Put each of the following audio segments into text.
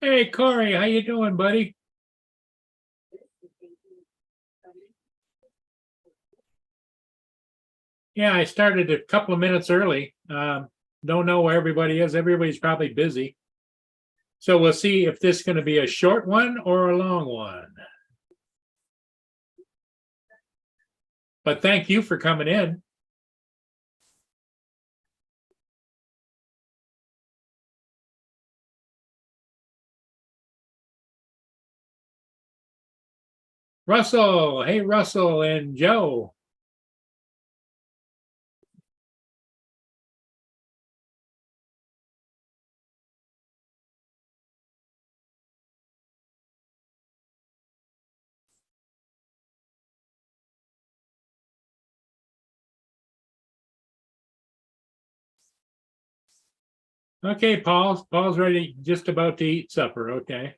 Hey, Corey, how you doing, buddy? Yeah, I started a couple of minutes early. Don't know where everybody is. Everybody's probably busy. So we'll see if this is going to be a short one or a long one. But thank you for coming in. Russell, hey, Russell and Joe. Okay, Paul's ready, just about to eat supper. Okay.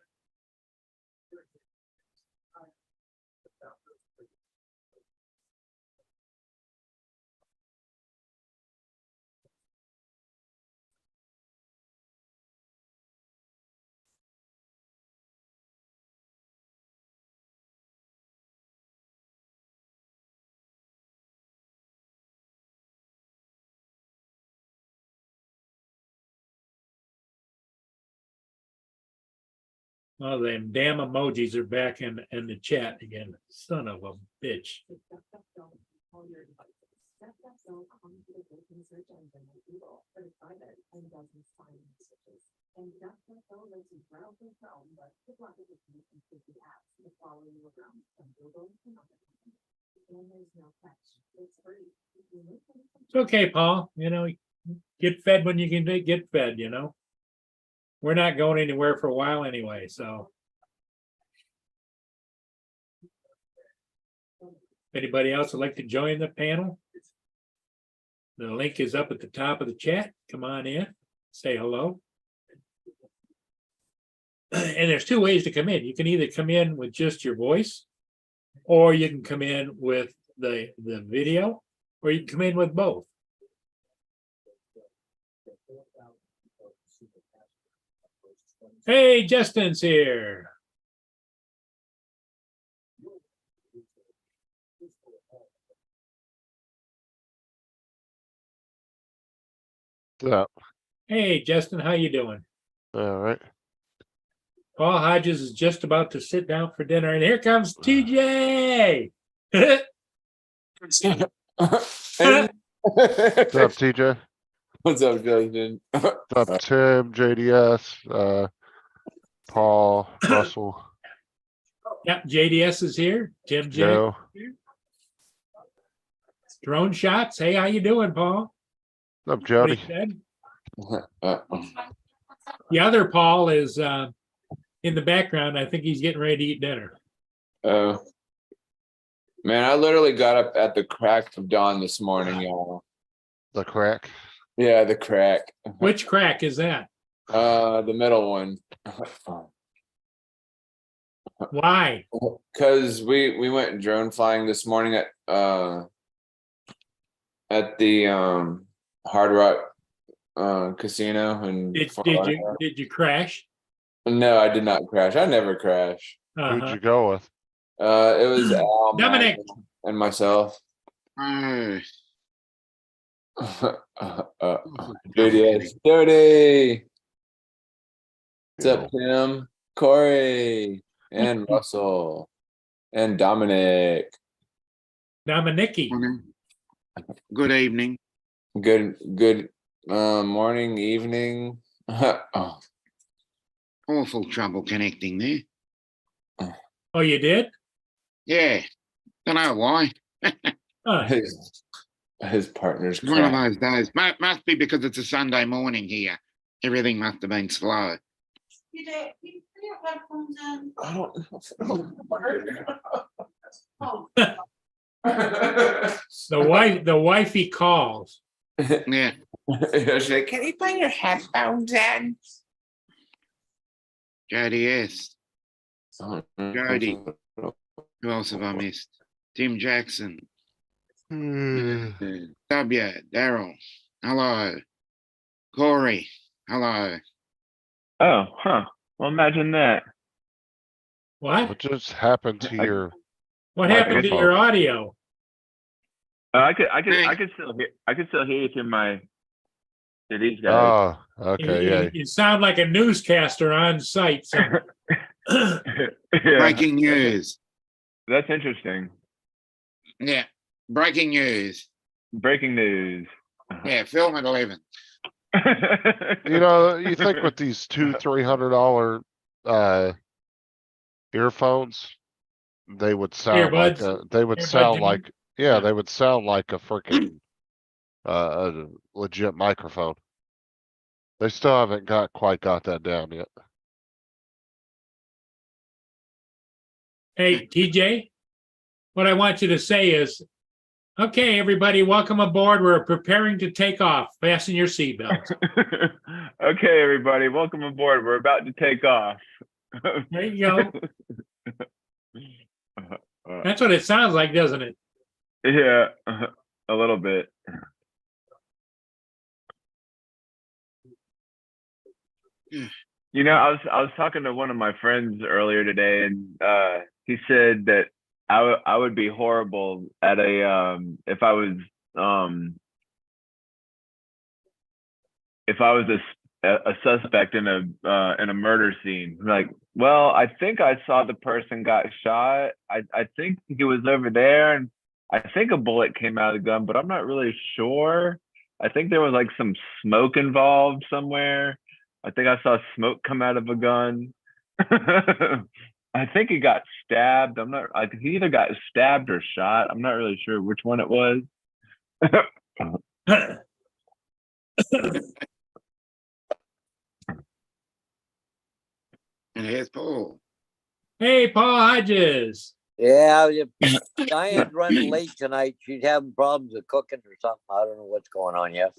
Oh, them damn emojis are back in the chat again. Son of a bitch. It's okay, Paul. Get fed when you can get fed, We're not going anywhere for a while anyway, so. Anybody else would like to join the panel? The link is up at the top of the chat. Come on in, say hello. And there's two ways to come in. You can either come in with just your voice, or you can come in with the video, or you can come in with both. Hey, Justin's here. Yeah. Hey, Justin, how you doing? All right. Paul Hodges is just about to sit down for dinner, and here comes TJ. What's up, TJ? What's up, Justin? What's up, Tim, JDS, Paul, Russell, Yeah, JDS is here. Tim J. Joe. Drone shots. Hey, how you doing, Paul? What's up, What Jody? he said. The other Paul is in the background. I think he's getting ready to eat dinner. Oh, man, I literally got up at the crack of dawn this morning, y'all. The crack. Yeah, the crack. Which crack is that? The middle one. Why? Because we went drone flying this morning at the Hard Rock casino and Did you crash? No, I did not crash. I never crash. Who'd you go with? It was Al, Dominic. Matt, and myself. JDS, Jody. What's up, Tim, Corey, and Russell, and Dominic. Dominicky. Good evening. Good morning, evening. Oh. Awful trouble connecting there. Oh, you did? Yeah. Don't know why. His partner's One of cracked. those days. Must be because it's a Sunday morning here. Everything must have been slow. You do. You put your headphones in. I don't know. Oh, The wifey calls. Yeah. She's like, can you put your headphones in? Jody, yes. Jody. Oh, Who else have I missed? Tim Jackson. Hmm. W. Daryl. Hello. Corey. Hello. huh. Well, imagine that. What? What just happened to I- your, What Like happened to iPhone. your audio? I could still hear you through my, to these guys. oh, You, okay, you- yeah. you sound like a newscaster on site. So. Yeah, Breaking news. that's interesting. Yeah, breaking news. Breaking news. Yeah, film at 11. You know, you think with these $200-300 earphones, they would sound like Earbuds? they would Earbuds, sound you mean? like, yeah, Yeah. they would sound like a freaking a legit microphone. They still haven't quite got that down yet. Hey, TJ, what I want you to say is, okay, everybody, welcome aboard. We're preparing to take off. Fasten your seatbelts. Okay, everybody, welcome aboard. We're about to take off. There you go. That's what it sounds like, doesn't it? Yeah, a little bit. You know, I was talking to one of my friends earlier today, and he said that I would be horrible at if I was a suspect in a murder scene. Like, well, I think I saw the person got shot. I think he was over there, and I think a bullet came out of the gun, but I'm not really sure. I think there was like some smoke involved somewhere. I think I saw smoke come out of a gun. I think he got stabbed. I think he either got stabbed or shot. I'm not really sure which one it was. And here's Paul. Hey, Paul Hodges. Yeah, Diane's running late tonight. She's having problems with cooking or something. I don't know what's going on yet.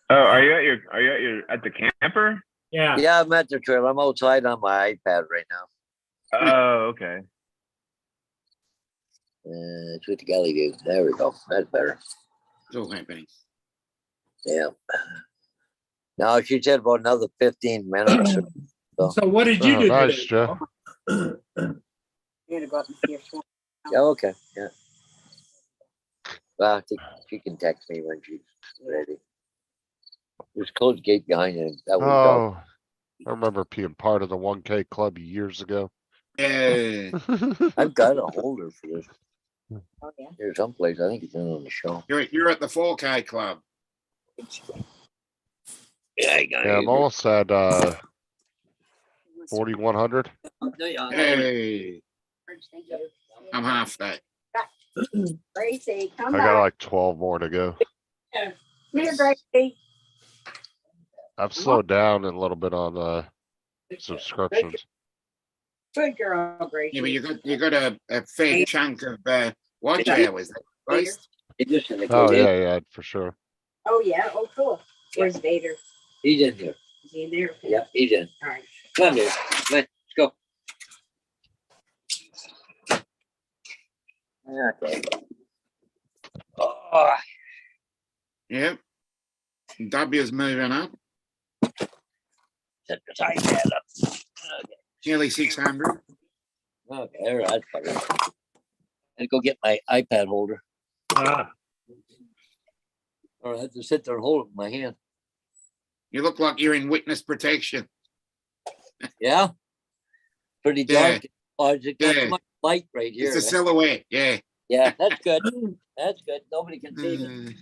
Oh, are you at the camper? Yeah. Yeah, I'm at the trailer. I'm outside on my iPad right now. Oh, okay. It's with the galley view. There we go. That's better. It's all happening. Yeah. Now she said about another 15 minutes. So what did you Oh, do nice, today? Joe. You're gonna go up and see your son. Yeah, okay. Yeah. Well, I think she can text me when she's ready. Just close the gate behind you. That was Oh, I remember being part of the 1K club years ago. Yeah. I've got a holder for this. Oh, yeah. Here someplace. I think it's in on the show. You're at the 4K club. Yeah, I got Yeah, I'm almost at 4,100. Hey, I'm half that. Gracie, come I got back. like 12 more to go. Here, Gracie. I've slowed down a little bit on subscriptions. Good girl, Gracie. Yeah, but you got a fair chunk of watch hours. Right? Oh yeah, yeah, for sure. Oh, yeah. Oh, cool. Where's Vader? He's in here. Is he in there? Yeah, he's in. All right. Come here. Come on, let's go. Okay. Oh, Yep. W's moving up. set the iPad up. Nearly 600. Okay, all right, that's better. I'd go get my iPad holder. Ah, Or I have to sit there and hold it in my hand. You look like you're in witness protection. Yeah? Pretty Yeah. dark. Oh, it's got Yeah. too much light right here. It's a silhouette. Yeah. Yeah, that's good. That's good. Nobody can see me.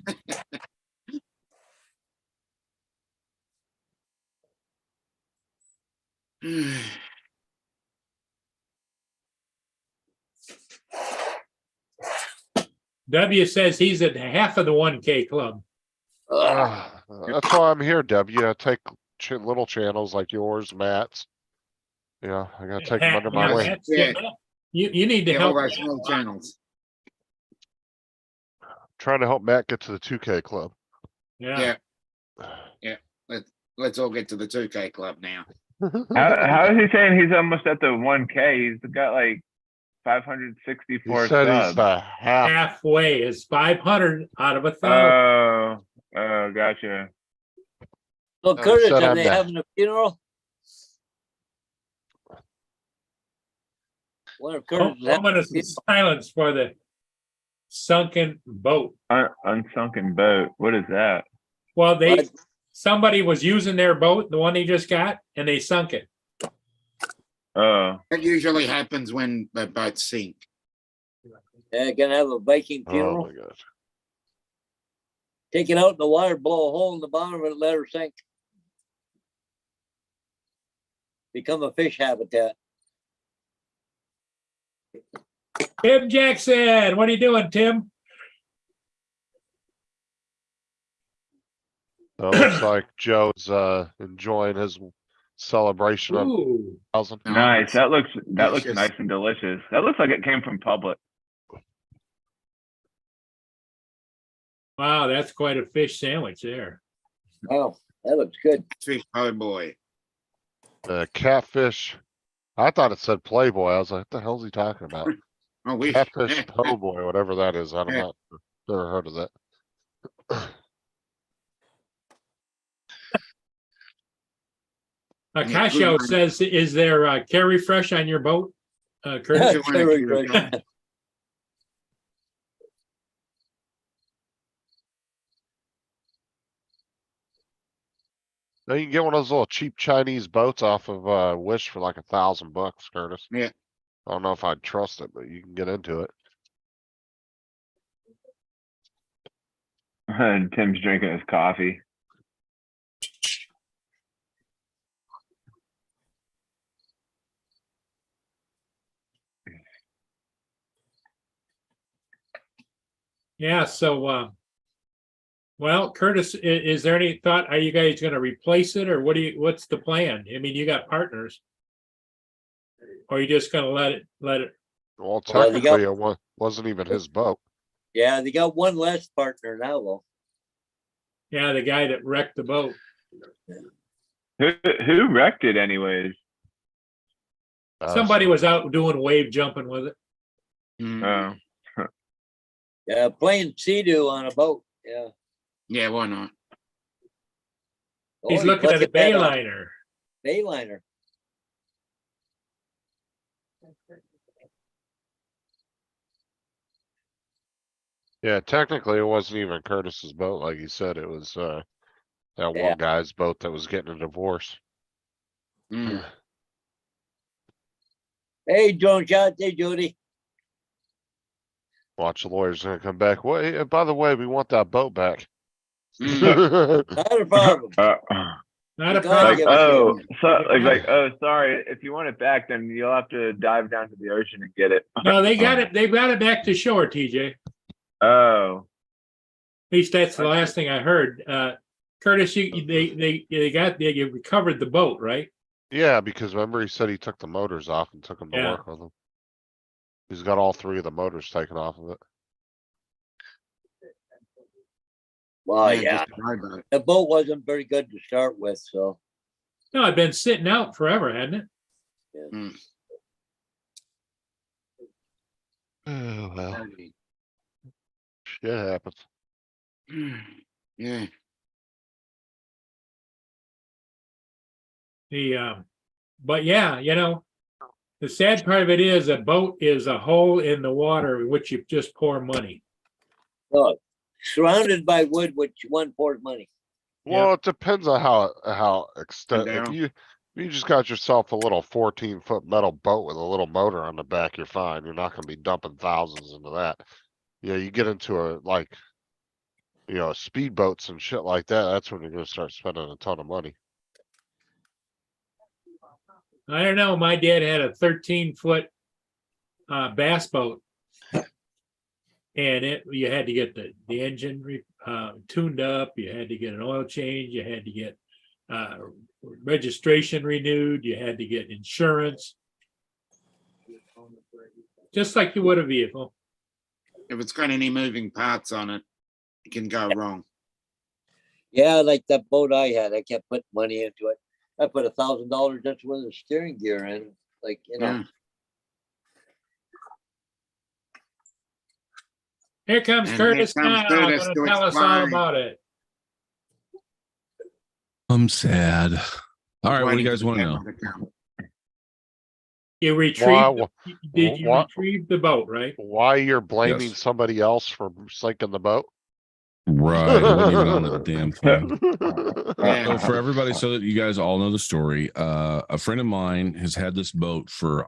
W says he's at half of the 1K club. Ugh. That's why I'm here, W. I take little channels like yours, Matt's. Yeah, I gotta take them under my Yeah, wing. that's Yeah. good. You need to Yeah, all help. those small channels. Trying to help Matt get to the 2K club. Yeah. Yeah. Let's all get to the 2K club now. How is he saying he's almost at the 1K? He's got like He 564 said he's subs. the half. Halfway is 500 out of 1,000. Oh, gotcha. So Curtis, said are I'm they the- having a funeral? One of Curtis is having- Ominous silence for the sunken boat. Unsunken boat. What is that? Well, What? somebody was using their boat, the one they just got, and they sunk it. Oh, That usually happens when the boats sink. Gonna have a Viking Oh funeral. my god. Take it out in the water, blow a hole in the bottom of it, let her sink. Become a fish habitat. Tim Jackson, what are you doing, Tim? So it looks like Joe's enjoying his celebration of Ooh, 1,000. No, nice. it's That looks delicious. nice and delicious. That looks like it came from Public. wow, that's quite a fish sandwich there. Oh, that looks good. fish po' boy. Catfish. I thought it said Playboy. I was like, what the hell's he talking about? Oh, we. Catfish po' boy, whatever that is. I don't Yeah. know. Never heard of that. Akasho good. says, is there Carry Fresh on your boat? Curtis? Good one, Very Akira. good. Now you can get one of those little cheap Chinese boats off of Wish for like $1,000, Curtis. Yeah. I don't know if I'd trust it, but you can get into it. And Tim's drinking his coffee. Yeah, so, well, Curtis, is there any thought, are you guys gonna replace it, or what's the plan? I mean, you got partners. Or you just gonna let it? Well, Well, you got- technically, it wasn't even his boat. Yeah, they got one less partner now, though. Yeah, the guy that wrecked the boat. Who wrecked it anyways? Somebody So- was out doing wave jumping with it. Mm, Oh, Yeah, playing Sea-Doo on a boat. Yeah. yeah, why not? He's Oh, looking at a plugging that up. Bayliner. Bayliner. Yeah, technically, it wasn't even Curtis's boat, like you said. It was that Yeah. one guy's boat that was getting a divorce. Mm. Hey, drone shot. Hey, Jody. Watch the lawyer's gonna come back. Wait, by the way, we want that boat back. Mm. Not a problem. Not a Like, like, problem. Yeah, oh, so, like, oh, sorry. If you want it back, then you'll have to dive down to the ocean and get it. No, they got it. They've got it back to shore, TJ. Oh, At least that's the last thing I heard. Curtis, you recovered the boat, right? Yeah, because remember he said he took the motors off and took them to Yeah. work with him. He's got all three of the motors taken off of it. Well, yeah. just a rowboat. The boat wasn't very good to start with, so. No, it'd been sitting out forever, hadn't it? Mm. Oh, well, shit happens. Yeah. But yeah, the sad part of it is a boat is a hole in the water, which you just pour money. Look, surrounded by wood, which one pours money. Yeah. Well, it depends on how extent, if down. you just got yourself a little 14-foot metal boat with a little motor on the back, you're fine. You're not gonna be dumping thousands into that. Yeah, you get into speedboats and shit like that, that's when you're gonna start spending a ton of money. I don't know. My dad had a 13-foot bass boat. And you had to get the engine tuned up, you had to get an oil change, you had to get registration renewed, you had to get insurance. Just like you would a vehicle. If it's got any moving parts on it, it can go wrong. Yeah, like that boat I had, I kept putting money into it. I put $1,000 just with the steering gear in, like, Yeah. Here comes And Curtis here comes now, Curtis gonna to tell us all explain. about it. I'm sad. All right, what do you Waiting guys for the want to know? camera to come. You Why- retrieved, did you what- retrieve the boat, right? Why you're blaming Yes. somebody else for sinking the boat? Right. I wasn't even on the damn thing. Yeah. So for everybody, so that you guys all know the story, a friend of mine has had this boat for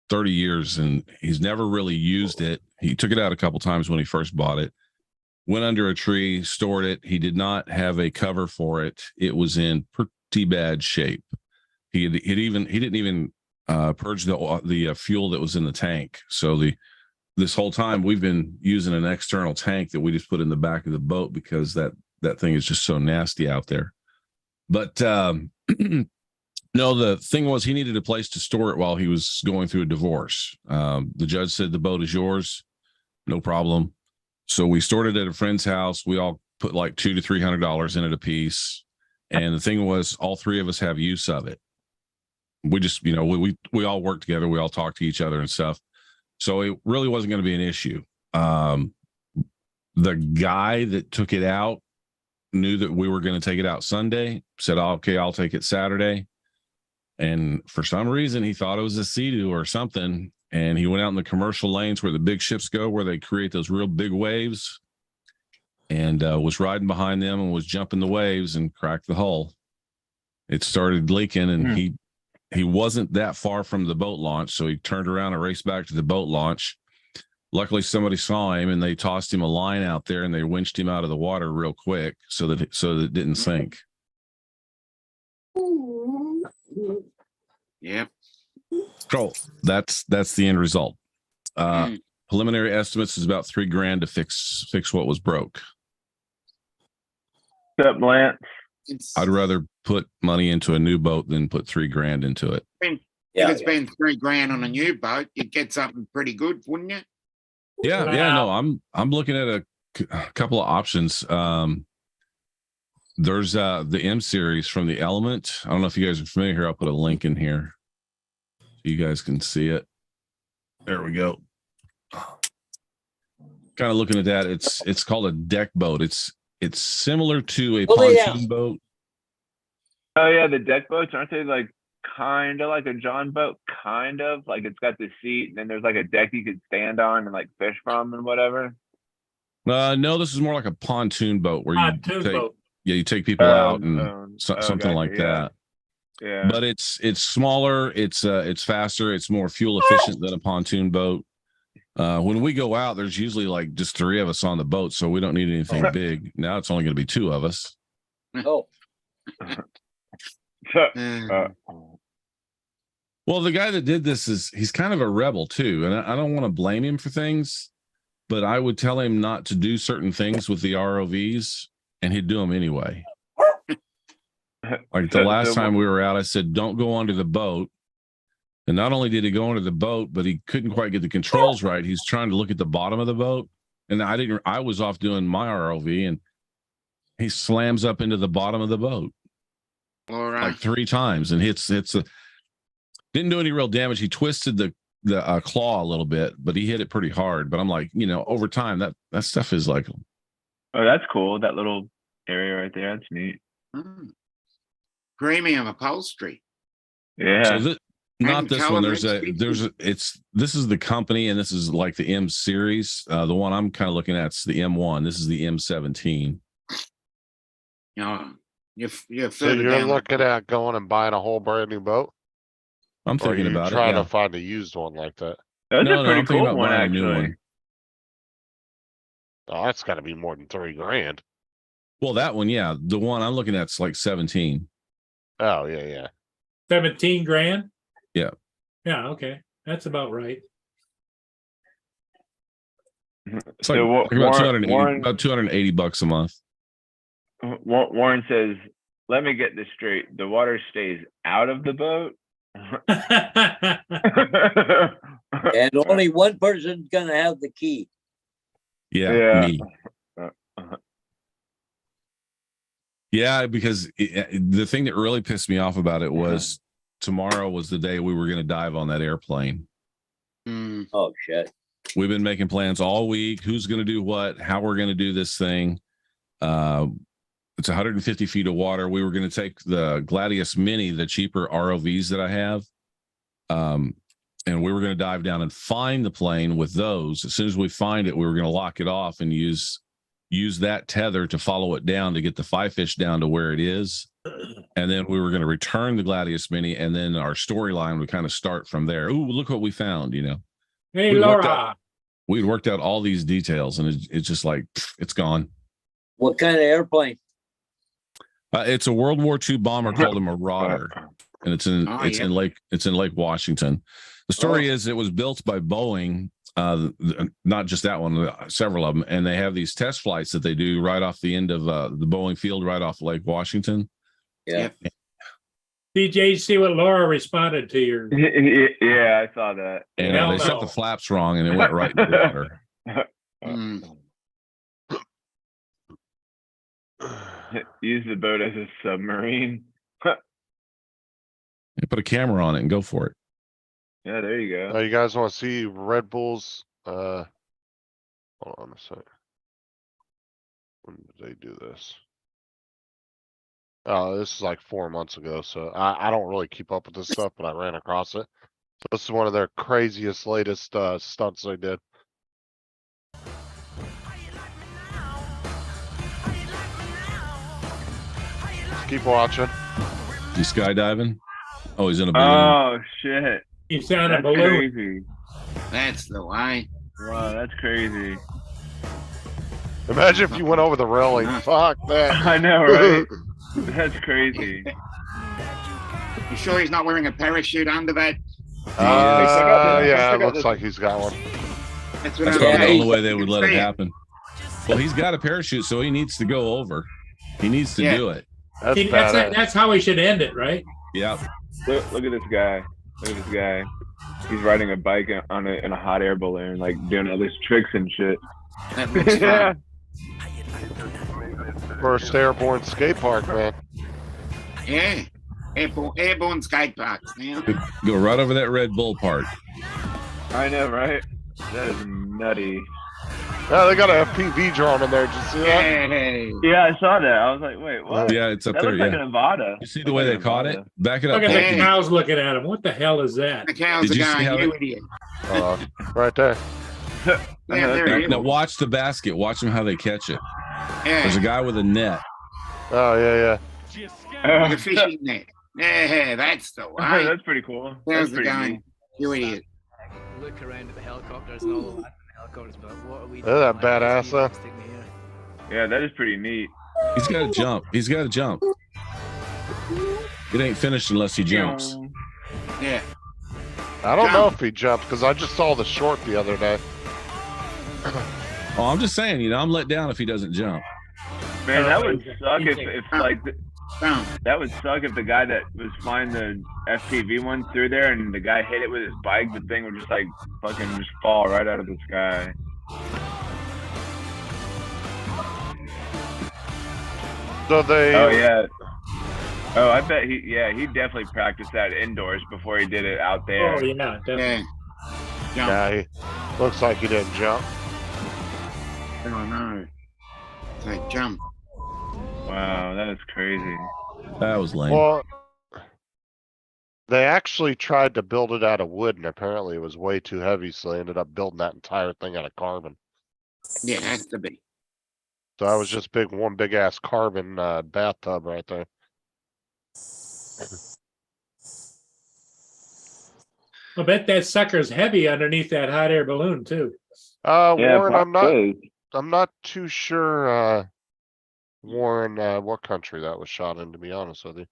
30 years and he's never really used it. He took it out a couple times when he first bought it, went under a tree, stored it. He did not have a cover for it. It was in pretty bad shape. He didn't even purge the fuel that was in the tank. So this whole time we've been using an external tank that we just put in the back of the boat because that thing is just so nasty out there. But no, the thing was he needed a place to store it while he was going through a divorce. The judge said the boat is yours, no problem. So we stored it at a friend's house. We all put like $200 to $300 in it a piece. And the thing was, all three of us have use of it. We just, we all work together. We all talk to each other and stuff. So it really wasn't going to be an issue. The guy that took it out knew that we were going to take it out Sunday, said, oh, okay, I'll take it Saturday. And for some reason, he thought it was a Sea-Doo or something. And he went out in the commercial lanes where the big ships go, where they create those real big waves, and was riding behind them and was jumping the waves and cracked the hull. It started leaking, and he wasn't that far from the boat launch. So he turned around and raced back to the boat launch. Luckily, somebody saw him and they tossed him a line out there and they winched him out of the water real quick so that it didn't sink. Yep. So that's the end result. Preliminary estimates is about $3,000 to fix what was broke. What's up, Lance? I'd rather put money into a new boat than put $3,000 into it. If Yeah, it's been $3,000 on a new boat, you'd get something pretty good, wouldn't you? Yeah, no, I'm looking at a couple of options. There's the M series from the Element. I don't know if you guys are familiar here. I'll put a link in here so you guys can see it. There we go. Kind of looking at that. It's called a deck boat. It's similar to a pontoon boat. Oh yeah, the deck boats, aren't they like kind of like a John boat? Kind of like it's got the seat and then there's like a deck you could stand on and like fish from and whatever. No, this is more like a pontoon boat where Pontoon boat. you take people out and something gotcha, like yeah. that. Yeah. But it's smaller, it's faster, it's more fuel efficient than a pontoon boat. When we go out, there's usually like just three of us on the boat, so we don't need anything big. Now it's only going to be two of us. Oh, Well, the guy that did this he's kind of a rebel too, and I don't want to blame him for things, but I would tell him not to do certain things with the ROVs, and he'd do them anyway. Like the last time we were out, I said, don't go onto the boat. And not only did he go onto the boat, but he couldn't quite get the controls right. He's trying to look at the bottom of the boat. And I was off doing my ROV and he slams up into the bottom of the boat All right. like 3 times and didn't do any real damage. He twisted the claw a little bit, but he hit it pretty hard. But I'm like, over time that stuff is like, Oh, that's cool. That little area right there. That's neat. Premium upholstery. Yeah. so not And this one. Callum, This is the company, and this is like the M series. The one I'm kind of looking at is the M1. This is the M17. You're So further you're down. looking at going and buying a whole brand new boat? I'm Or are thinking you about it. trying Yeah. to find a used one like that? That's No, a pretty I'm thinking cool about one, buying a new actually. one. Oh, that's gotta be more than $3,000. Well, that one, yeah. The one I'm looking at is like 17. Oh, yeah. 17 grand? Yeah. Yeah, okay. That's about right. It's like, So like about Warren- 280, Warren- about $280 a month. Warren says, let me get this straight. The water stays out of the boat. and only one person's gonna have the key. Yeah, Yeah. me. Yeah, because the thing that really pissed me off about it was tomorrow was the day we were going to dive on that airplane. Oh shit. We've been making plans all week. Who's going to do what? How we're going to do this thing? It's 150 feet of water. We were going to take the Gladius Mini, the cheaper ROVs that I have, And we were going to dive down and find the plane with those. As soon as we find it, we were going to lock it off and use that tether to follow it down to get the 5-fish down to where it is. And then we were going to return the Gladius Mini, and then our storyline would kind of start from there. Ooh, look what we found, you know. Hey, We worked Laura. We'd worked out all these details, and it's just like, it's gone. What kind of airplane? It's a World War II bomber called a Marauder, and it's in Oh, it's yeah. in Lake Washington. The story is it was built by Boeing, not just that one, several of them, and they have these test flights that they do right off the end of the Boeing field, right off Lake Washington. Yeah. DJ, see what Laura responded to your. Yeah, I saw that. And Hell they set no. the flaps wrong, and it went right in the water. Mm. Use the boat as a submarine. You put a camera on it and go for it. Yeah, there you go. You guys wanna see Red Bulls, hold on a sec. When did they do this? Oh, this is like 4 months ago, so I don't really keep up with this stuff, but I ran across it. So this is one of their craziest latest stunts they did. Just keep watching. You skydiving? Oh, he's in a balloon. Oh shit. He's on a That's balloon. crazy. That's the way. Wow, that's crazy. Imagine if you went over the railing. Fuck that. I know, right? That's crazy. You sure he's not wearing a parachute under that? Yeah, it looks like he's got one. That's what That's I'm probably the saying. only way they would let it Saying. happen. Well, he's got a parachute, so he needs to go over. He needs to Yeah. do it. That's See, badass. that's how we should end it, right? Yeah. Look at this guy. Look at this guy. He's riding a bike in a hot air balloon, like doing all these tricks and shit. That looks Yeah. fun. First airborne skate park, man. Yeah. Airborne skate parks now. Go right over that Red Bull part. I know, right? That is nutty. Yeah, they got a FPV drone in there. Did you see that? Hey. Yeah, I saw that. I was like, wait, what? Yeah, it's up That there. looks like Yeah. an Avada. You see the way they caught it? Back it up. Look at Pete. the cows looking at him. What the hell is that? The cows Did are you see going, how you they- idiot. Right there. Yeah, there Now, it is. now watch the basket. Watch them how they catch it. There's a Yeah. guy with a net. Oh, yeah, With a fishing net. Yeah, that's the Oh, way. that's pretty cool. There's That's the pretty guy. neat. You idiot. Look around at the helicopters and all the lads in the helicopters, but what are we Isn't that doing? Like, badass, though? stick me here. Yeah, that is pretty neat. He's got to jump. He's got to jump. It ain't finished unless he jumps. Yeah. I don't know if he jumped because I just saw the short the other day. Oh, I'm just saying, I'm let down if he doesn't jump. Man, that would suck if like Boom. that would suck if the guy that was flying the FPV one through there and the guy hit it with his bike, the thing would just like fucking just fall right out of the sky. So they. Oh yeah. Oh, I bet he definitely practiced that indoors before he did it out there. Oh, yeah, definitely. Yeah. Jump. Yeah, he looks like he didn't jump. Oh, no. So jump. Wow, that is crazy. That was lame. Well, they actually tried to build it out of wood, and apparently it was way too heavy, so they ended up building that entire thing out of carbon. Yeah, has to be. So that was just one big ass carbon bathtub right there. I bet that sucker's heavy underneath that hot air balloon too. Yeah, Warren, probably. I'm not too sure, Warren, what country that was shot in, to be honest with you.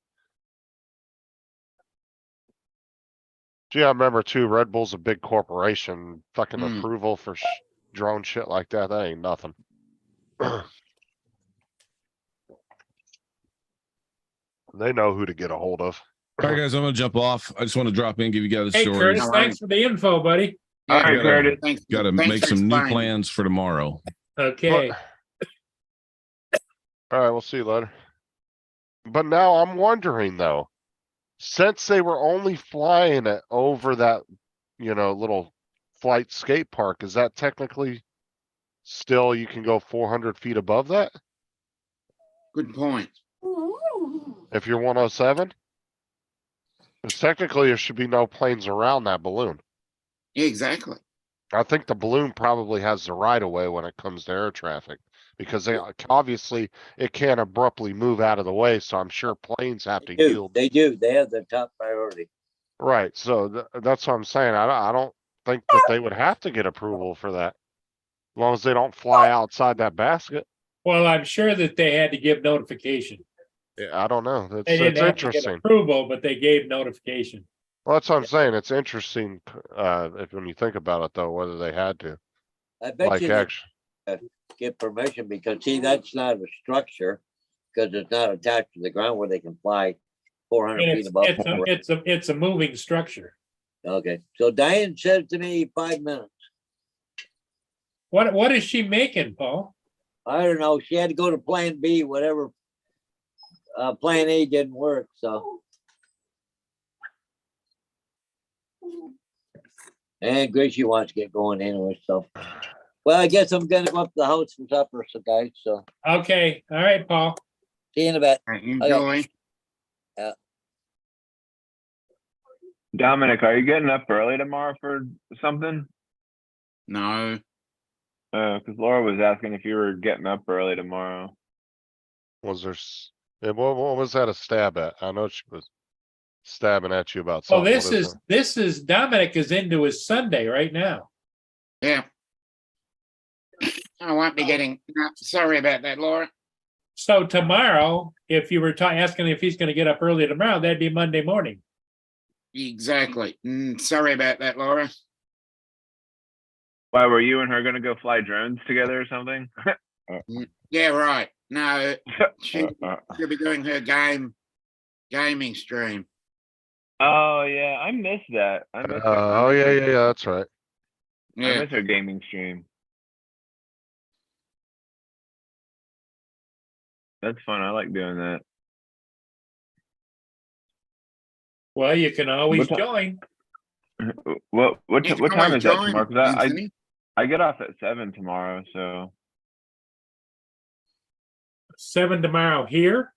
Gee, I remember too, Red Bull's a big corporation, fucking Hmm. approval for drone shit like that ain't nothing. They know who to get a hold of. All right, guys, I'm going to jump off. I just want to drop in, give you guys a Hey, story. Curtis, All right. thanks for the info, buddy. All right, Yeah. Curtis. Thanks. Got to thanks make for some new explaining. plans for tomorrow. Okay. Alright, we'll see you later. But now I'm wondering though, since they were only flying it over that, little flight skate park, is that technically still you can go 400 feet above that Good point. if you're 107? 'Cause technically, there should be no planes around that balloon. Exactly. I think the balloon probably has the right of way when it comes to air traffic. Because they, obviously, it can't abruptly move out of the way, so I'm sure planes have to Do, yield. they do, they have the top priority. Right, so that's what I'm saying. I don't think that they would have to get approval for that. As long as they don't fly outside that basket. Well, I'm sure that they had to give notification. Yeah, I don't know. That's, They didn't that's have to get interesting. approval, but they gave notification. Well, that's what I'm saying. It's interesting, if when you think about it though, whether they had to, I bet like you they actually. get permission because see, that's not a structure. Cause it's not attached to the ground where they can fly 400 And feet it's, above. it's a moving structure. Okay, so Diane said to me 5 minutes. What is she making, Paul? I don't know, she had to go to plan B, whatever. Plan A didn't work, so. And Gracie wants to get going anyway, so. Well, I guess I'm gonna go up to the house for supper, so guys, so Okay, all right, Paul. see you in a bit. Enjoy. Dominic, are you getting up early tomorrow for something? No, Because Laura was asking if you were getting up early tomorrow. Was there, what was that a stab at? I know she was stabbing at you about Well, something. this is Dominic is into his Sunday right now. yeah. I won't be getting, no, sorry about that, Laura. So tomorrow, if you were asking if he's gonna get up early tomorrow, that'd be Monday morning. Exactly. Sorry about that, Laura. Why were you and her gonna go fly drones together or something? Yeah, right. No, she'll be doing her gaming stream. Oh yeah, I missed that. I missed her- Oh, yeah, that's right. I Yeah, miss her gaming stream. That's fun. I like doing that. Well, you can always What ti- join. What you can time always is that join, tomorrow? 'Cause Anthony. I get off at 7 tomorrow, so 7 tomorrow here.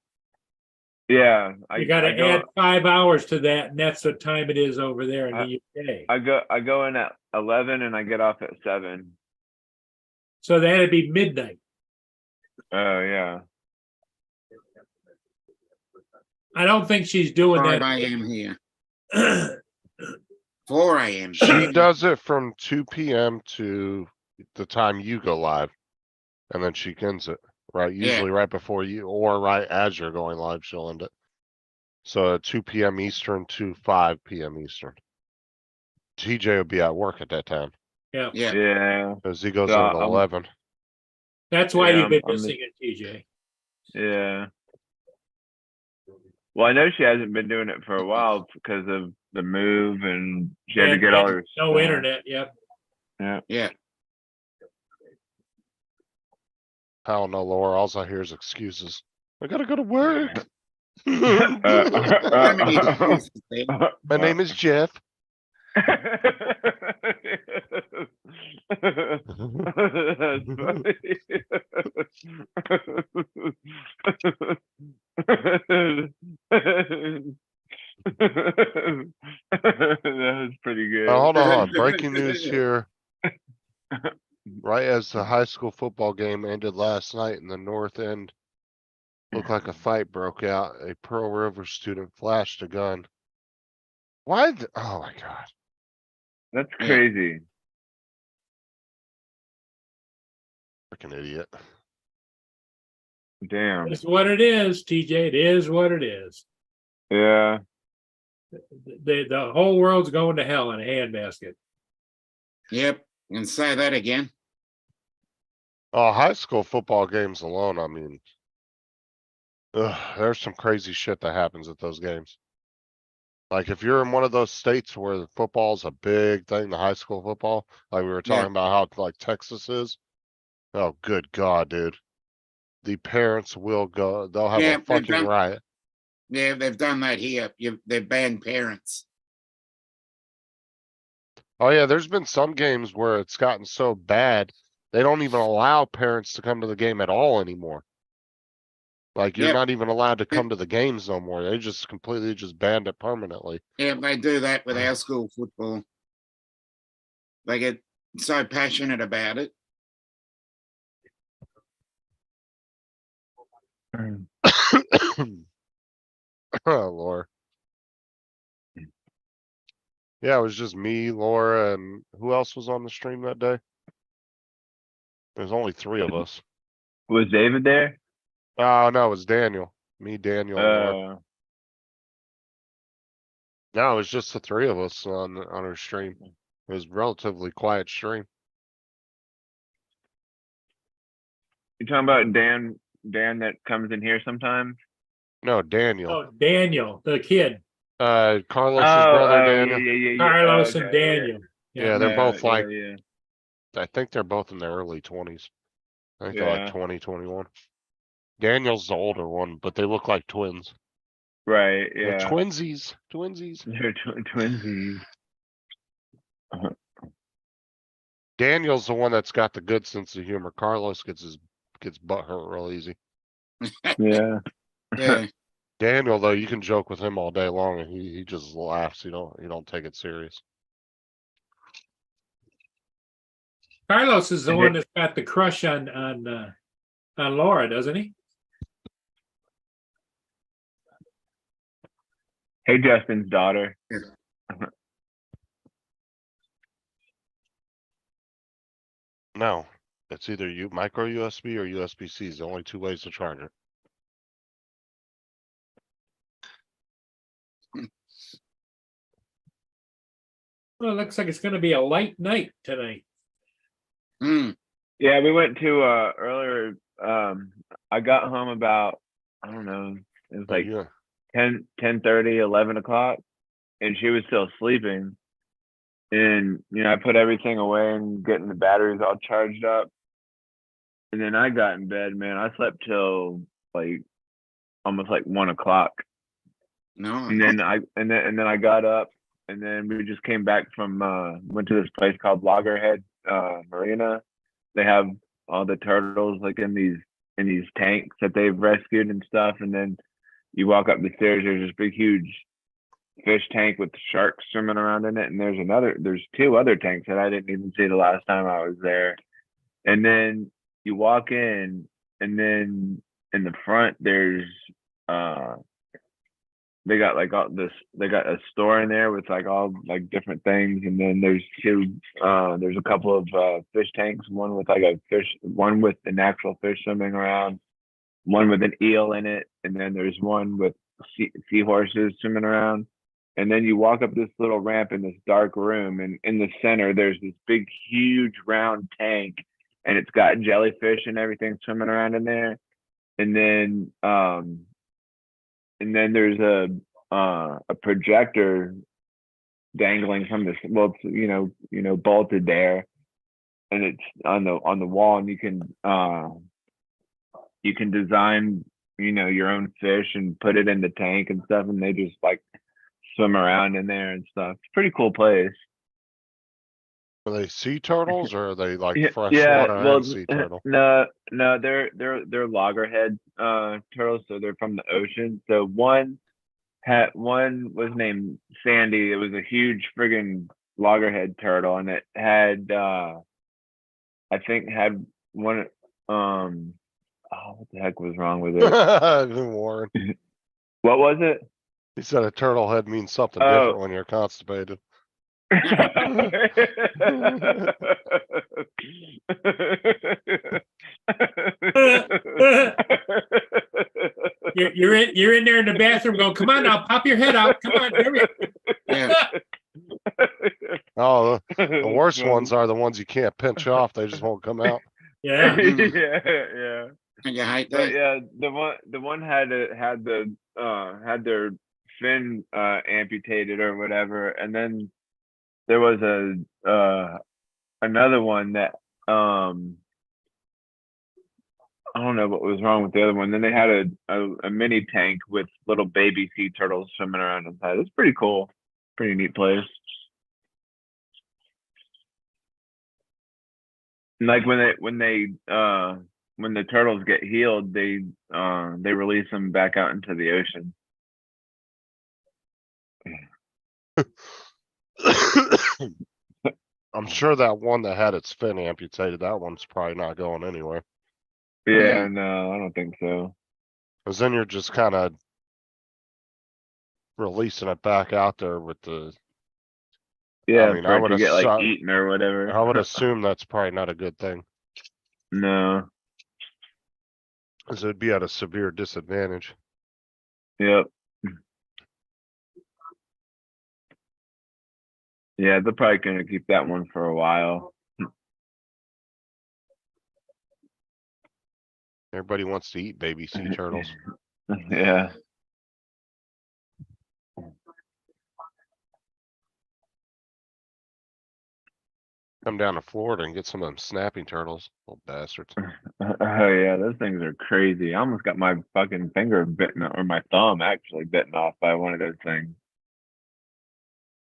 yeah. You gotta I go, add 5 hours to that, and that's what time it is over there in the UK. I go in at 11 and I get off at 7. So that'd be midnight. Oh yeah. I don't think she's doing 5 that. a.m. here. 4 a.m. She does it from 2 PM to the time you go live. And then she ends it, right? Yeah. Usually right before you, or right as you're going live, she'll end it. So at 2 PM Eastern to 5 PM Eastern. TJ will be at work at that time, Yeah, Yeah. cause he goes So, in at 11. That's why Yeah, you've been I'm missing it, TJ. Yeah. Well, I know she hasn't been doing it for a while because of the move and she had to And- get all and her no stuff. internet, yep. yeah. I don't know, Laura. All I hear is excuses. I gotta go to work. How many excuses there? My name is Jeff. That's funny. That was pretty good. Hold on. Breaking news here. Right as the high school football game ended last night in the north end, looked like a fight broke out. A Pearl River student flashed a gun. Why? Oh my God. That's Yeah. crazy. Freaking idiot. Damn. It's what it is, TJ. It is what it is. Yeah. The whole world's going to hell in a handbasket. Yep, and say that again. Oh, high school football games alone. I mean, there's some crazy shit that happens at those games. Like if you're in one of those states where the football's a big thing, the high school football, like we were Yeah. talking about how like Texas is. Oh, good God, dude. The parents will go, they'll have Yeah, a they've fucking done- riot. Yeah, they've done that here. They've banned parents. Oh yeah, there's been some games where it's gotten so bad, they don't even allow parents to come to the game at all anymore. Like you're Yep. not even allowed to come to the games no more. They just completely just banned it permanently. Yeah, they do that with our school football. They get so passionate about it. Oh, Laura. Yeah, it was just me, Laura, and who else was on the stream that day? There's only 3 of us. Was David there? Oh, no, it was Daniel. Me, Daniel, and Laura. No, it was just the 3 of us on our stream. It was relatively quiet stream. You talking about Dan that comes in here sometimes? No, Daniel. Oh, Daniel, the kid, Carlos's brother, Daniel. yeah. Carlos and Okay, yeah. Daniel. Yeah, they're both like, yeah. I think they're both in their early 20s. I think they're like Yeah. 20, 21. Daniel's the older one, but they look like twins. Right, They're yeah. twinsies. They're twinsies. Daniel's the one that's got the good sense of humor. Carlos gets butt hurt real easy. Yeah. Yeah. Daniel, though, you can joke with him all day long and he just laughs. You don't take it serious. Carlos is the one that's got the crush on Laura, doesn't he? Hey, Justin's daughter. No, it's either micro USB or USB-C is the only 2 ways to charge it. Well, it looks like it's gonna be a light night tonight. Mm. Yeah, we went to earlier. I got home about, I don't know, it was like Yeah. 10:30, 11 o'clock, and she was still sleeping. And I put everything away and getting the batteries all charged up. And then I got in bed, man. I slept till like almost like 1 o'clock. No. And then I got up, and then we just came back from went to this place called Loggerhead Marina. They have all the turtles like in these tanks that they've rescued and stuff. And then you walk up the stairs, there's this big huge fish tank with sharks swimming around in it, and there's 2 other tanks that I didn't even see the last time I was there. And then you walk in, and then in the front there's they got like they got a store in there with like all like different things, and then there's a couple of fish tanks, one with an actual fish swimming around, one with an eel in it, and then there's one with seahorses swimming around. And then you walk up this little ramp in this dark room, and in the center there's this big huge round tank, and it's got jellyfish and everything swimming around in there. And then there's a projector dangling from this, well, it's, bolted there, and it's on the wall, and you can design your own fish and put it in the tank and stuff, and they just like swim around in there and stuff. It's a pretty cool place. Are they sea turtles or are they like Yeah, freshwater well, and sea turtle? no, they're loggerhead turtles, so they're from the ocean. So one was named Sandy. It was a huge friggin' loggerhead turtle, and it had I think had one what the heck was wrong with it? Warren. What was it? He said a turtle head means something Oh. different when you're constipated. You're in there in the bathroom going, come on now, pop your head out. Come on, hurry. Yeah. Oh, the worst ones are the ones you can't pinch off. They just won't come out. Yeah. yeah. And you hate But that? yeah, the one had their fin amputated or whatever, and then there was another one that I don't know what was wrong with the other one. Then they had a mini tank with little baby sea turtles swimming around inside. It's pretty cool, pretty neat place. Like when they when the turtles get healed, they release them back out into the ocean. I'm sure that one that had its fin amputated, that one's probably not going anywhere. Yeah, no, I don't think so. Cause then you're just kind of releasing it back out there with the, Yeah, mean, for I it would to get like assu- eaten or whatever. I would assume that's probably not a good thing, No. cause it'd be at a severe disadvantage. Yep. Yeah, they're probably gonna keep that one for a while. Everybody wants to eat baby sea turtles. Yeah. Come down to Florida and get some of them snapping turtles, little bastards. Oh yeah, those things are crazy. I almost got my fucking finger bitten, or my thumb actually bitten off by one of those things.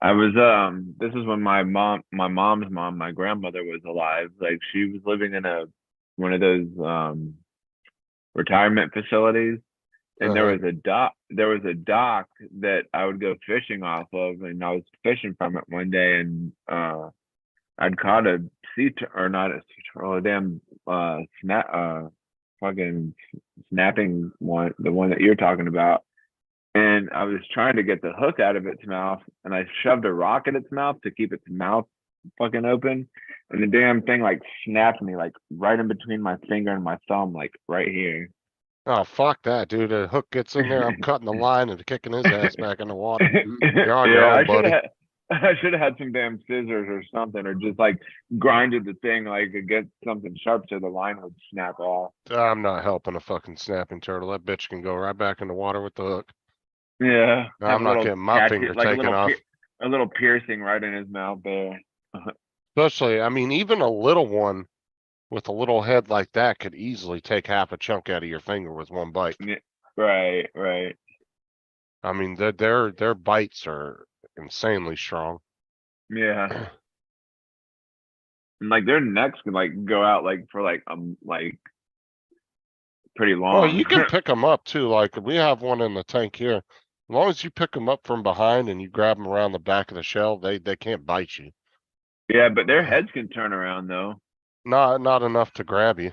I was this is when my mom's mom, my grandmother was alive. Like she was living in one of those retirement facilities, and there was a dock that I would go fishing off of, and I was fishing from it one day, and I'd caught a or not a sea turtle, a damn fucking snapping one, the one that you're talking about. And I was trying to get the hook out of its mouth, and I shoved a rock in its mouth to keep its mouth fucking open. And the damn thing like snapped me like right in between my finger and my thumb, like right here. Oh, fuck that, dude. A hook gets in there, I'm cutting the line and kicking his ass back in the water. You're on your own, buddy. I should have had some damn scissors or something, or just like grinded the thing like against something sharp so the line would snap off. I'm not helping a fucking snapping turtle. That bitch can go right back in the water with the hook. Yeah. No, have I'm a not little getting my catch- finger like a taken little off. a little piercing right in his mouth there. Especially, I mean, even a little one with a little head like that could easily take half a chunk out of your finger with one bite. Right, right. I mean, their bites are insanely strong. Yeah. And like their necks can like go out like for like pretty long. Well, you can pick them up too. Like we have one in the tank here. As long as you pick them up from behind and you grab them around the back of the shell, they can't bite you. Yeah, but their heads can turn around though. Not enough to grab you.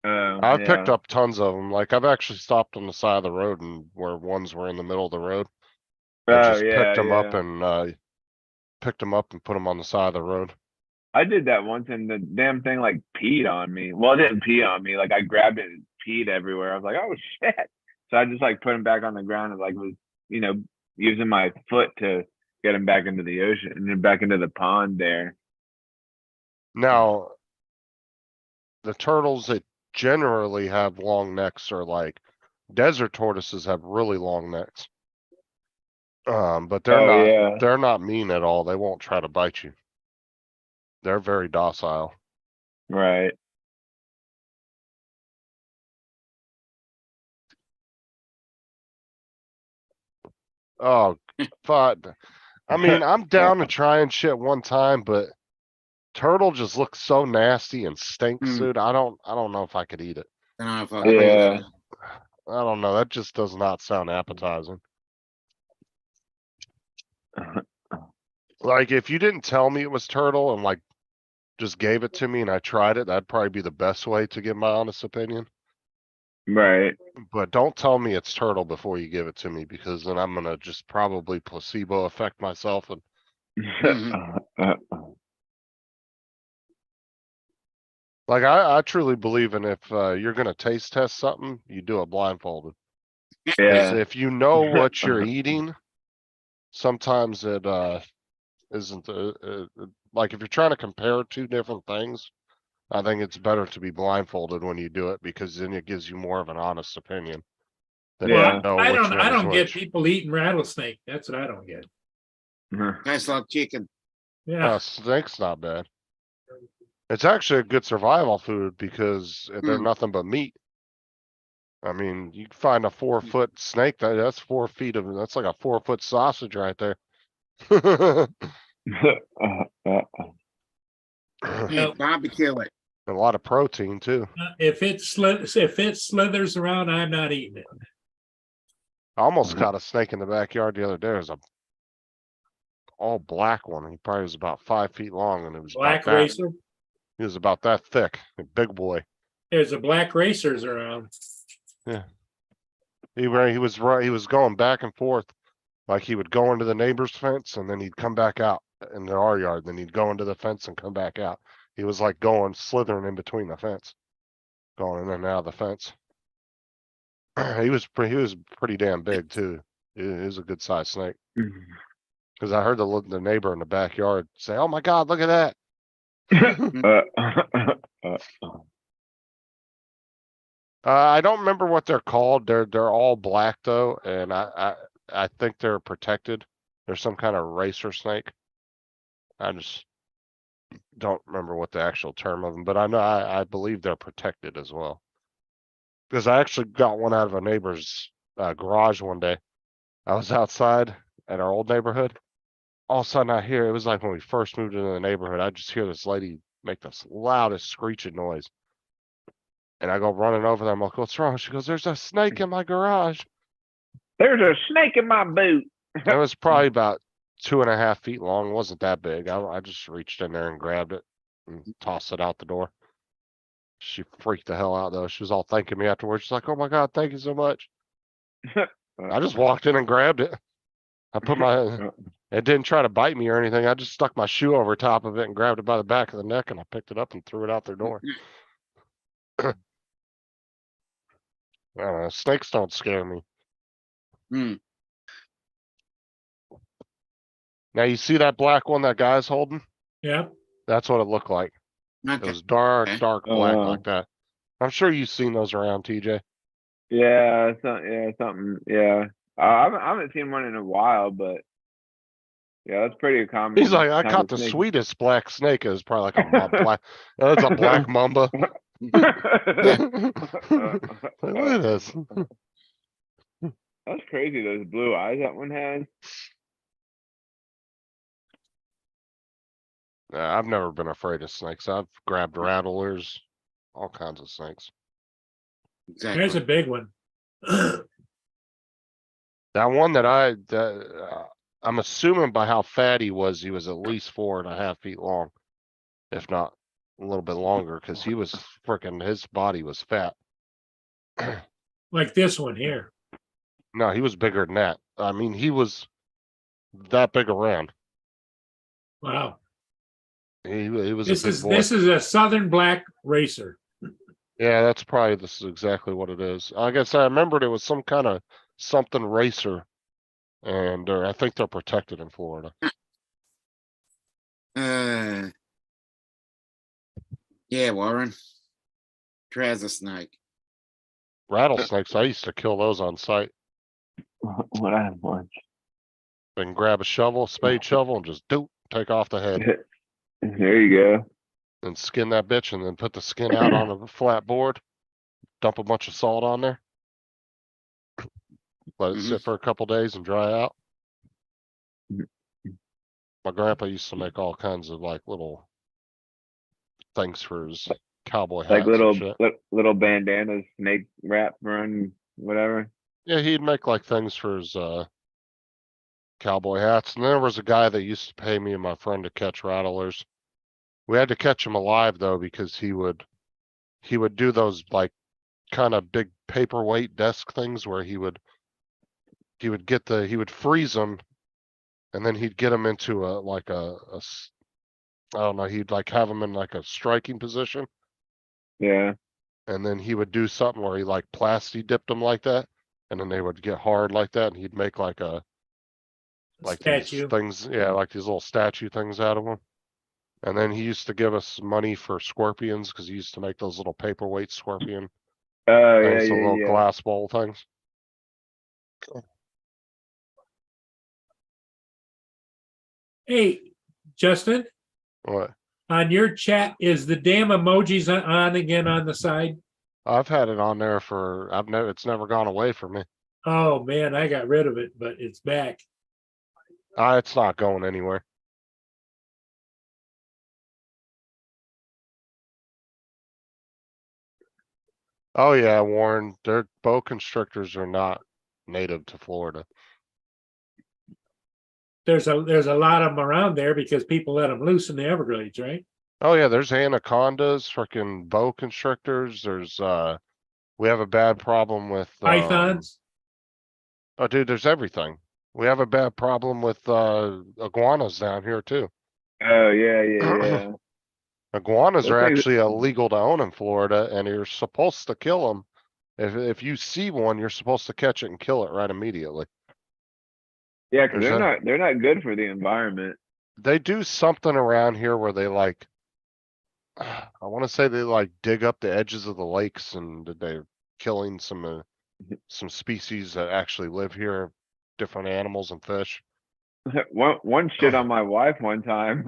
I've picked Yeah. up tons of them. Like I've actually stopped on the side of the road and where ones were in the middle of the road. And Oh just yeah, picked them up yeah. and put them on the side of the road. I did that once and the damn thing like peed on me. Well, it didn't pee on me. Like I grabbed it and it peed everywhere. I was like, oh shit. So I just like put him back on the ground and like was, using my foot to get him back into the ocean and then back into the pond there. Now, the turtles that generally have long necks are like desert tortoises have really long necks. But they're not mean at all. They won't try to bite you. They're very docile. Right. Oh, fuck. I mean, I'm down to try and shit one time, but turtle just looks so nasty and stinks, dude. I don't know if I could eat it. I don't know if I Yeah. I don't know. That just does not sound appetizing. Like if you didn't tell me it was turtle and like just gave it to me and I tried it, that'd probably be the best way to give my honest opinion. Right. But don't tell me it's turtle before you give it to me because then I'm gonna just probably placebo affect myself and like I truly believe in if you're gonna taste test something, you do it blindfolded. 'Cause Yeah. if you know what you're eating, sometimes it isn't like if you're trying to compare two different things, I think it's better to be blindfolded when you do it because then it gives you more of an honest opinion. Than Yeah. you know I which don't one is get which. people eating rattlesnake. That's what I don't get. Tastes like chicken. Yeah, Snake's not bad. It's actually a good survival food because they're nothing but meat. I mean, you can find a 4-foot snake, that's 4 feet of, that's like a 4-foot sausage right there. Yeah, barbecue it. A lot of protein too. If it slithers around, I'm not eating it. I almost caught a snake in the backyard the other day. It was a all black one. He probably was about 5 feet long, and it was Black about that. racer. He was about that thick, a big boy. There's a black racers around. He was right. He was going back and forth, like he would go into the neighbor's fence and then he'd come back out into our yard. Then he'd go into the fence and come back out. He was like going slithering in between the fence, going in and out of the fence. He was pretty damn big too. He was a good sized snake. Because I heard the neighbor in the backyard say, "Oh my God, look at that!" I don't remember what they're called. They're all black though, and I think they're protected. They're some kind of racer snake. I just don't remember what the actual term of them, but I know I believe they're protected as well. Because I actually got one out of a neighbor's garage one day. I was outside at our old neighborhood. All of a sudden I hear, it was like when we first moved into the neighborhood, I just hear this lady make this loudest screeching noise. And I go running over there. I'm like, "What's wrong?" She goes, "There's a snake in my garage." There's a snake in my boot. It was probably about 2.5 feet long. It wasn't that big. I just reached in there and grabbed it and tossed it out the door. She freaked the hell out though. She was all thanking me afterwards. She's like, "Oh my God, thank you so much." I just walked in and grabbed it. I put my, it didn't try to bite me or anything. I just stuck my shoe over top of it and grabbed it by the back of the neck, and I picked it up and threw it out their door. I don't know, snakes don't scare me. Hmm. Now you see that black one that guy's holding? Yeah. That's what it looked like. It Okay. was dark, Okay. dark Oh, black wow. like that. I'm sure you've seen those around, TJ. Yeah, something. Yeah, I haven't seen one in a while, but yeah, that's pretty common. He's like, "I kind caught of the snake." sweetest black snake." It was probably like a black, it's a black mamba. Like, look at this. That's crazy. Those blue eyes that one has. I've never been afraid of snakes. I've grabbed rattlers, all kinds of snakes. There's a Exactly. big one. That one that I'm assuming by how fat he was at least 4.5 feet long, if not a little bit longer, because he was freaking, his body was fat. Like this one here. No, he was bigger than that. I mean, he was that big around. Wow. He was This a big is boy. this is a southern black racer. Yeah, this is exactly what it is. I guess I remembered it was some kind of something racer, and I think they're protected in Florida. Yeah, Warren. Trouser snake. Rattlesnakes, I used to kill those on sight. What I have one. Then grab a shovel, spade shovel, and just take off the head There you go. and skin that bitch, and then put the skin out on a flat board. Dump a bunch of salt on there. Let it sit for a couple days and dry out. My grandpa used to make all kinds of like little things for his cowboy hats Like little and shit. little bandanas, snake wrap run, whatever. Yeah, he'd make like things for his cowboy hats. And there was a guy that used to pay me and my friend to catch rattlers. We had to catch him alive though, because he would do those like kind of big paperweight desk things where he would freeze them, and then he'd get them into I don't know, he'd like have them in like a striking position, Yeah. and then he would do something where he like plasti dipped them like that, and then they would get hard like that, and he'd make like these Statue. things, yeah, like these little statue things out of them. And then he used to give us money for scorpions, because he used to make those little paperweight scorpion Oh yeah, things, the yeah, little yeah. glass bowl things. Hey, Justin, What? on your chat, is the damn emojis on again on the side? I've had it on there it's never gone away from me. Oh man, I got rid of it, but it's back. It's not going anywhere. Oh yeah, Warren, their boa constrictors are not native to Florida. There's a lot of them around there because people let them loose in the Everglades, right? Oh yeah, there's anacondas, freaking boa constrictors. There's we have a bad problem with Pythons. oh dude, there's everything. We have a bad problem with iguanas down here too. Oh, yeah. Iguanas Those are things- actually illegal to own in Florida, and you're supposed to kill them. If you see one, you're supposed to catch it and kill it right immediately. Yeah, because There's they're not good for the environment. They do something around here where they like, I want to say they like dig up the edges of the lakes and that they're killing some species that actually live here, different animals and fish. One shit on my wife one time.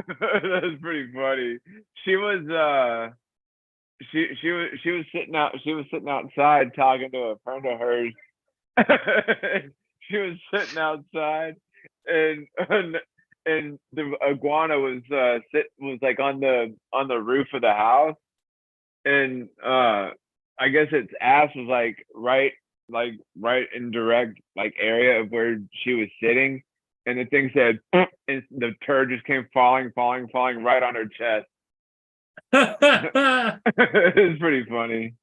That's pretty funny. She was she was sitting outside talking to a friend of hers. She was sitting outside and the iguana was like on the roof of the house, and I guess its ass was like right in direct like area of where she was sitting, and the thing said and the turd just came falling right on her chest. I It's pretty funny.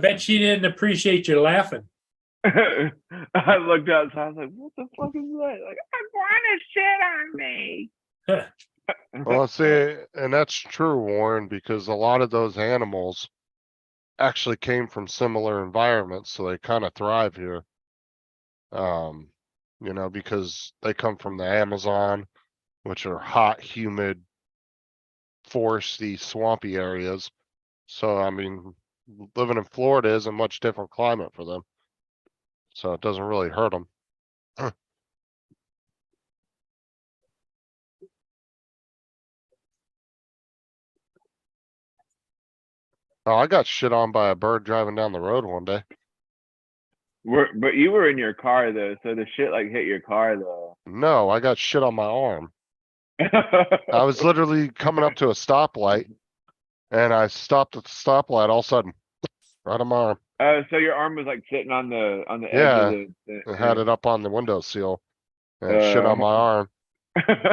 bet she didn't appreciate you laughing. I looked outside, I was like, what the fuck is that? Like, I want to shit on me. Well, see, and that's true, Warren, because a lot of those animals actually came from similar environments, so they kind of thrive here. You know, because they come from the Amazon, which are hot, humid, foresty, swampy areas. So, I mean, living in Florida is a much different climate for them. So it doesn't really hurt them. Oh, I got shit on by a bird driving down the road one day. But you were in your car though, so the shit like hit your car though. No, I got shit on my arm. I was literally coming up to a stoplight and I stopped at the stoplight all of a sudden, right on my arm. So your arm was like sitting on the edge Yeah, of the I had it up on the windowsill and shit on my arm.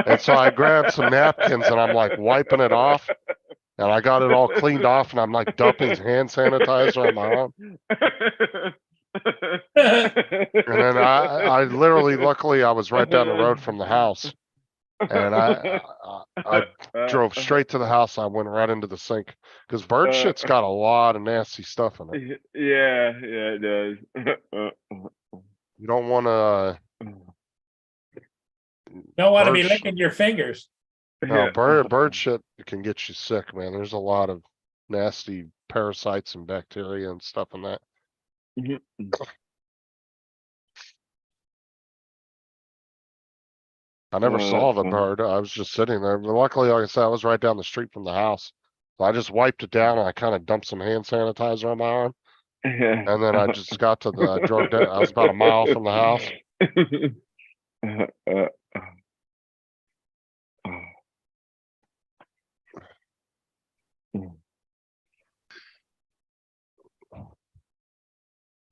And so I grabbed some napkins and I'm like wiping it off. And I got it all cleaned off and I'm like dumping hand sanitizer on my arm. And then I literally, luckily I was right down the road from the house. And I drove straight to the house. I went right into the sink because bird shit's got a lot of nasty stuff in it. Yeah, it does. You don't want to, Don't want to be Birds- licking your fingers. no, bird shit can get you sick, man. There's a lot of nasty parasites and bacteria and stuff in that. I never saw the bird. I was just sitting there. But luckily, like I said, I was right down the street from the house. So I just wiped it down and I kind of dumped some hand sanitizer on my arm. And then I just got to the, I drove down, I was about a mile from the house.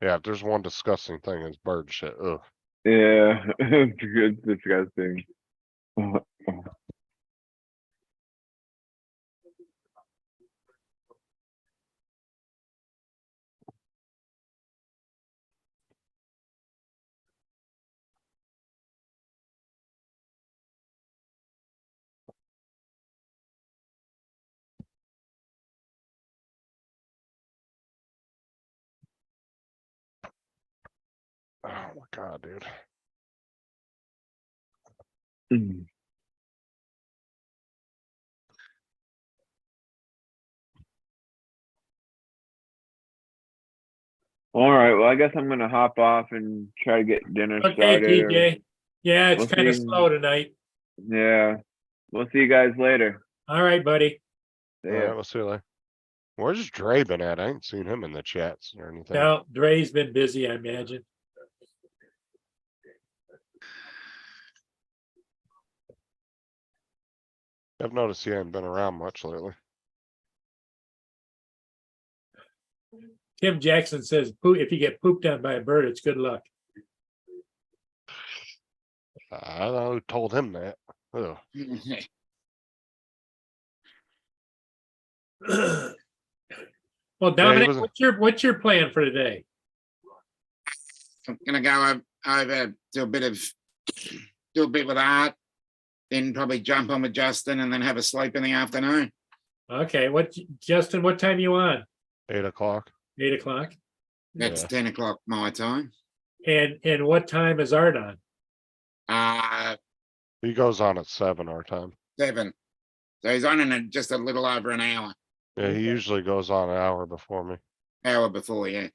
Yeah, if there's one disgusting thing, it's bird shit. Ugh. Yeah, it's disgusting. Oh my God, dude. All right, well, I guess I'm gonna hop off and try to get dinner Okay, started. TJ. Yeah, it's We'll kind of see. slow tonight. Yeah, we'll see you guys later. All right, buddy. See All ya. right, we'll see you later. Where's Dre been at? I ain't seen him in the chats or anything. Now, Dre's been busy, I imagine. I've noticed he ain't been around much lately. Tim Jackson says, if you get pooped on by a bird, it's good luck. I don't know who told him that. Ugh. Well, Dominic, was- what's your plan for today? I'm gonna go over, do a bit with art, then probably jump on with Justin and then have a sleep in the afternoon. Okay, Justin, what time you on? 8 o'clock. 8 o'clock? That's Yeah. 10 o'clock my time. And what time is Art on? He goes on at 7 our time. 7. So he's on in just a little over an hour, Yeah, he usually goes on an hour before me. hour before, yeah.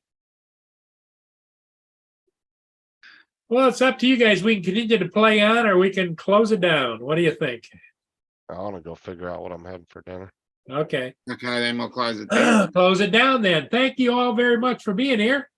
Well, it's up to you guys. We can continue to play on or we can close it down. What do you think? I wanna go figure out what I'm having for dinner. Okay. Okay, then we'll close it down. Close it down then. Thank you all very much for being here.